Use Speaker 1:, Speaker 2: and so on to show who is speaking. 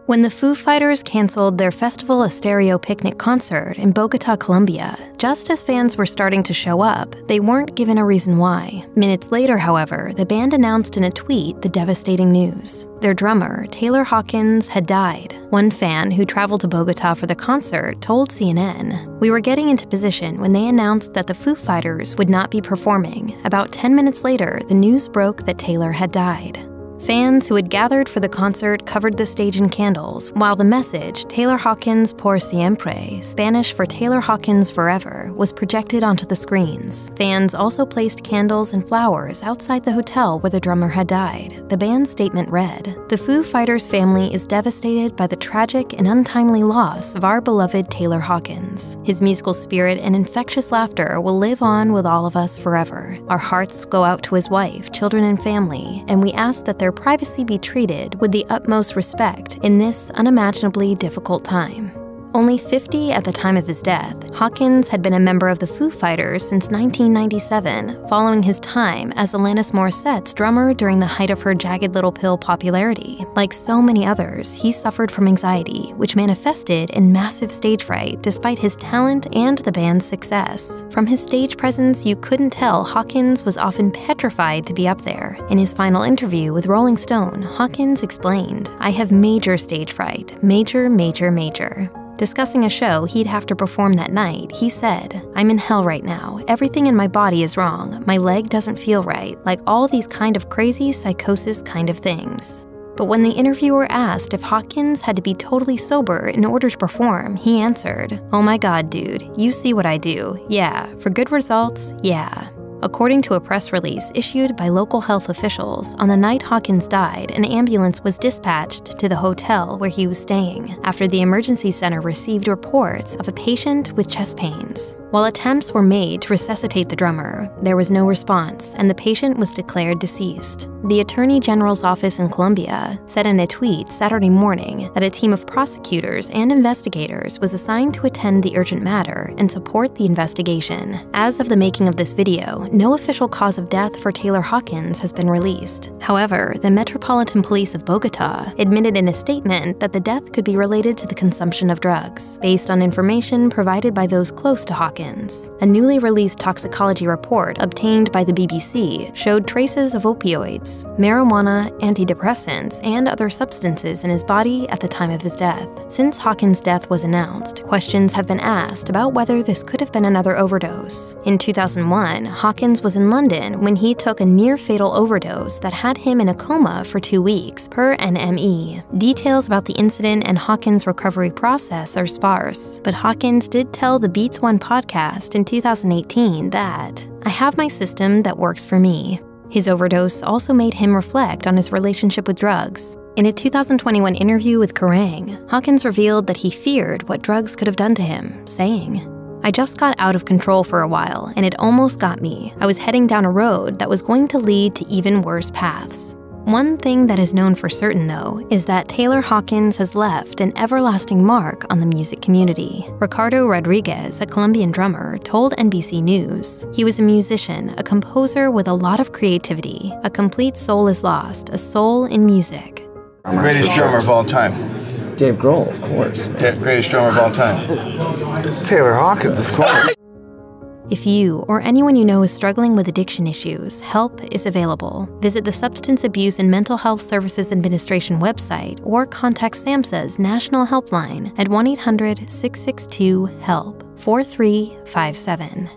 Speaker 1: When the Foo Fighters canceled their Festival Estéreo Picnic concert in Bogotá, Colombia, just as fans were starting to show up, they weren't given a reason why. Minutes later, however, the band announced in a tweet the devastating news. Their drummer, Taylor Hawkins, had died. One fan who traveled to Bogotá for the concert told CNN, "We were getting into position when they announced that the Foo Fighters would not be performing. About 10 minutes later, the news broke that Taylor had died." Fans who had gathered for the concert covered the stage in candles, while the message, Taylor Hawkins por siempre, Spanish for Taylor Hawkins forever, was projected onto the screens. Fans also placed candles and flowers outside the hotel where the drummer had died. The band's statement read, "The Foo Fighters family is devastated by the tragic and untimely loss of our beloved Taylor Hawkins. His musical spirit and infectious laughter will live on with all of us forever. Our hearts go out to his wife, children, and family, and we ask that their privacy be treated with the utmost respect in this unimaginably difficult time." Only 50 at the time of his death, Hawkins had been a member of the Foo Fighters since 1997, following his time as Alanis Morissette's drummer during the height of her Jagged Little Pill popularity. Like so many others, he suffered from anxiety, which manifested in massive stage fright despite his talent and the band's success. From his stage presence, you couldn't tell Hawkins was often petrified to be up there. In his final interview with Rolling Stone, Hawkins explained, "I have major stage fright, major. Discussing a show he'd have to perform that night, he said, "I'm in hell right now. Everything in my body is wrong. My leg doesn't feel right, like all these kind of crazy psychosis kind of things." But when the interviewer asked if Hawkins had to be totally sober in order to perform, he answered, "Oh my God, dude, you see what I do. Yeah, for good results, yeah." According to a press release issued by local health officials, on the night Hawkins died, an ambulance was dispatched to the hotel where he was staying after the emergency center received reports of a patient with chest pains. While attempts were made to resuscitate the drummer, there was no response, and the patient was declared deceased. The Attorney General's office in Colombia said in a tweet Saturday morning that a team of prosecutors and investigators was assigned to attend the urgent matter and support the investigation. As of the making of this video, no official cause of death for Taylor Hawkins has been released. However, the Metropolitan Police of Bogotá admitted in a statement that the death could be related to the consumption of drugs, based on information provided by those close to Hawkins. A newly released toxicology report obtained by the BBC showed traces of opioids, marijuana, antidepressants, and other substances in his body at the time of his death. Since Hawkins' death was announced, questions have been asked about whether this could have been another overdose. In 2001, Hawkins was in London when he took a near-fatal overdose that had him in a coma for 2 weeks, per NME. Details about the incident and Hawkins' recovery process are sparse, but Hawkins did tell the Beats One podcast in 2018 that, "I have my system that works for me." His overdose also made him reflect on his relationship with drugs. In a 2021 interview with Kerrang, Hawkins revealed that he feared what drugs could have done to him, saying, "I just got out of control for a while, and it almost got me. I was heading down a road that was going to lead to even worse paths." One thing that is known for certain, though, is that Taylor Hawkins has left an everlasting mark on the music community. Ricardo Rodriguez, a Colombian drummer, told NBC News, "He was a musician, a composer with a lot of creativity. A complete soul is lost, a soul in music."
Speaker 2: Greatest drummer of all time.
Speaker 3: Dave Grohl, of course.
Speaker 2: Greatest drummer of all time.
Speaker 3: Taylor Hawkins, of course.
Speaker 1: If you or anyone you know is struggling with addiction issues, help is available. Visit the Substance Abuse and Mental Health Services Administration website or contact SAMHSA's National Helpline at 1-800-662-HELP 4357.